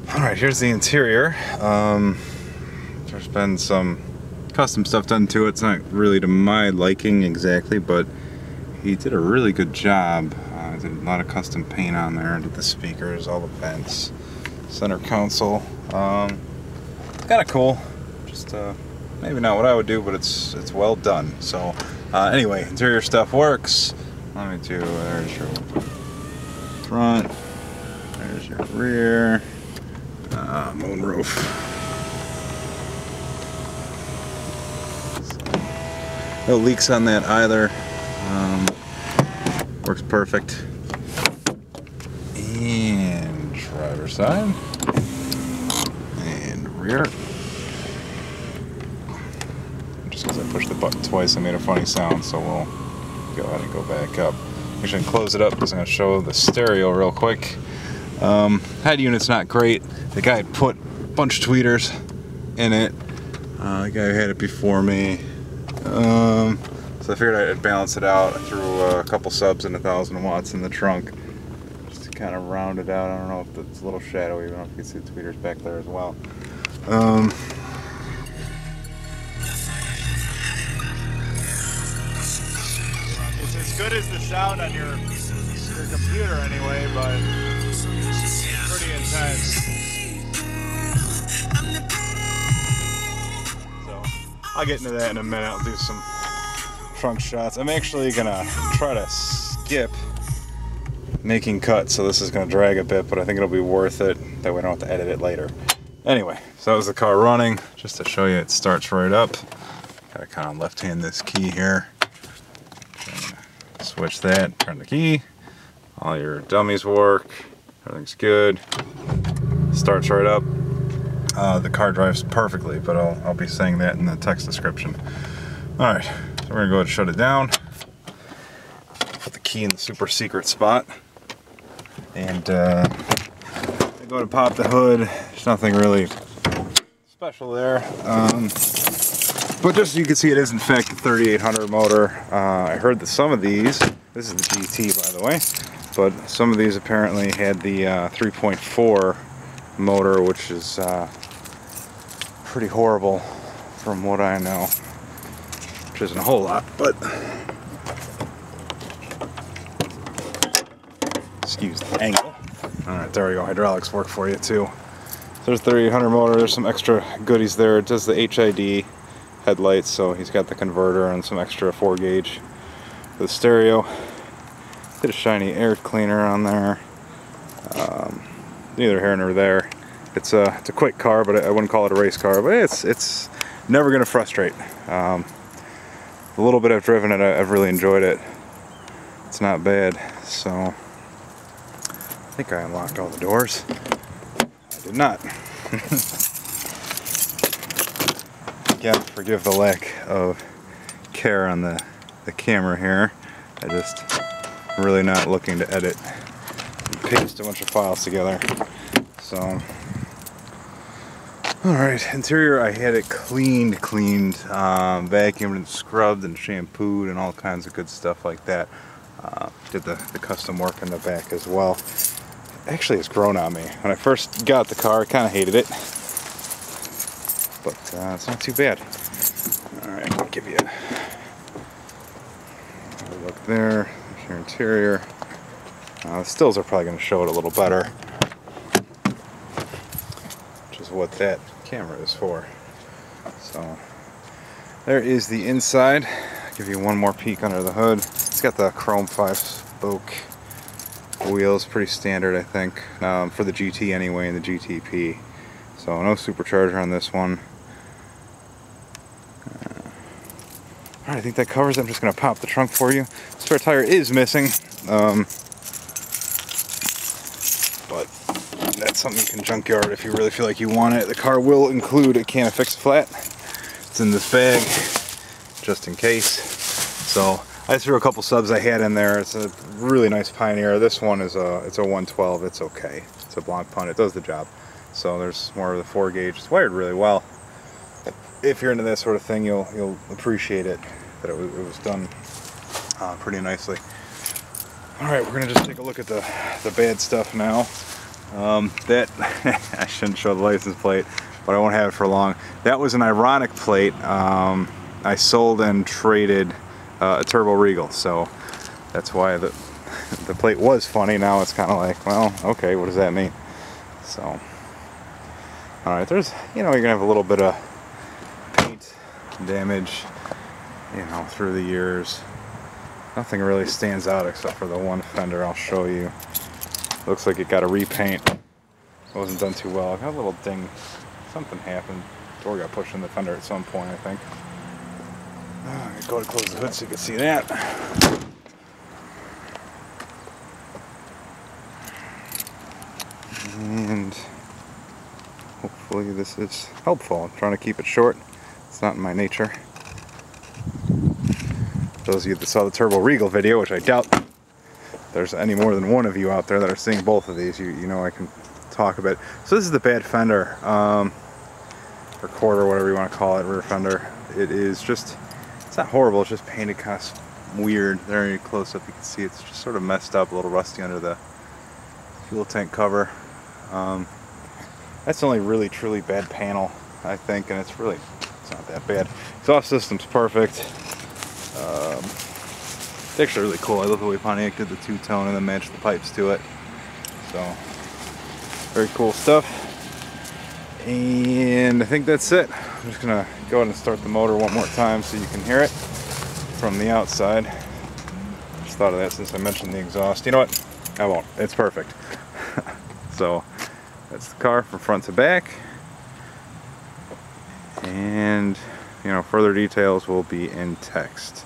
Alright, here's the interior. There's been some custom stuff done to it. It's not really to my liking exactly, but he did a really good job. Did a lot of custom paint on there. Did the speakers, all the vents, center console. Kind of cool. Just maybe not what I would do, but it's well done. So anyway, interior stuff works. Let me do. There's your front. There's your rear. Moonroof. No leaks on that either. Works perfect. And driver's side. And rear. Just because I pushed the button twice, I made a funny sound, so we'll go ahead and go back up. Actually, close it up because I'm going to show the stereo real quick. Head unit's not great. The guy had put a bunch of tweeters in it. The guy who had it before me. So I figured I'd balance it out. I threw a couple subs and 1,000 watts in the trunk just to kind of round it out. I don't know if it's a little shadowy. I don't know if you can see the tweeters back there as well. It's as good as the sound on your computer anyway, but it's pretty intense. So I'll get into that in a minute. I'll do some trunk shots. I'm actually gonna try to skip making cuts, so this is gonna drag a bit, but I think it'll be worth it. That way I don't have to edit it later. Anyway, so that was the car running. Just to show you, it starts right up. Gotta kind of left hand this key here. Switch that, turn the key. All your dummies work. Everything's good. Starts right up. The car drives perfectly, but I'll be saying that in the text description. Alright, so we're gonna go ahead and shut it down. Put the key in the super secret spot. And I go to pop the hood. There's nothing really special there. But just so you can see, it is in fact the 3800 motor. I heard that some of these, this is the GT by the way, but some of these apparently had the 3.4 motor, which is pretty horrible from what I know. Which isn't a whole lot, but excuse the angle. Alright, there we go. Hydraulics work for you too. So there's 3800 motor. There's some extra goodies there. It does the HID headlights, so he's got the converter and some extra 4 gauge for the stereo. Did a shiny air cleaner on there. Neither here nor there. It's a quick car, but I wouldn't call it a race car. But it's never going to frustrate. The little bit I've driven it, I've really enjoyed it. It's not bad. So I think I unlocked all the doors. I did not. Again, forgive the lack of care on the camera here. I just really not looking to edit and paste a bunch of files together. So alright, interior, I had it cleaned, vacuumed and scrubbed and shampooed and all kinds of good stuff like that. Did the custom work in the back as well. Actually, it's grown on me. When I first got the car, I kind of hated it. But it's not too bad. Alright, I'll give you a look there. There's your interior. The stills are probably going to show it a little better, which is what that camera is for. So there is the inside. I'll give you one more peek under the hood. It's got the chrome 5-spoke wheels, pretty standard I think, for the GT anyway and the GTP. So no supercharger on this one. Alright, I think that covers it. I'm just going to pop the trunk for you. Spare tire is missing, but that's something you can junkyard if you really feel like you want it. The car will include a can of Fix-A-Flat. It's in this bag, just in case. So I threw a couple subs I had in there. It's a really nice Pioneer. This one is it's a 112. It's okay. It's a Blanc Punt. It does the job. So there's more of the 4 gauge. It's wired really well. If you're into that sort of thing, you'll appreciate it, that it was done pretty nicely. All right, we're gonna just take a look at the bad stuff now. That I shouldn't show the license plate, but I won't have it for long. That was an ironic plate. I sold and traded a Turbo Regal, so that's why the plate was funny. Now it's kind of like, well, okay, what does that mean? So, all right, there's, you know, you're gonna have a little bit of paint damage, you know, through the years. Nothing really stands out except for the one fender I'll show you. Looks like it got a repaint. It wasn't done too well. I got a little ding. Something happened. Door got pushed in the fender at some point, I think. I'm gonna go to close the hood so you can see that. And hopefully this is helpful. I'm trying to keep it short. It's not in my nature. Those of you that saw the Turbo Regal video, which I doubt there's any more than one of you out there that are seeing both of these, you know I can talk about it. So this is the bad fender, or quarter, whatever you want to call it, rear fender. It is just, it's not horrible, it's just painted kind of weird. There, close up you can see it's just sort of messed up, a little rusty under the fuel tank cover. That's the only really truly bad panel, I think, and it's not that bad. Exhaust system's perfect. It's actually really cool. I love the way Pontiac did the two-tone and then matched the pipes to it. So, very cool stuff. And I think that's it. I'm just gonna go ahead and start the motor one more time so you can hear it from the outside. Just thought of that since I mentioned the exhaust. You know what? I won't. It's perfect. So, that's the car from front to back. And, you know, further details will be in text.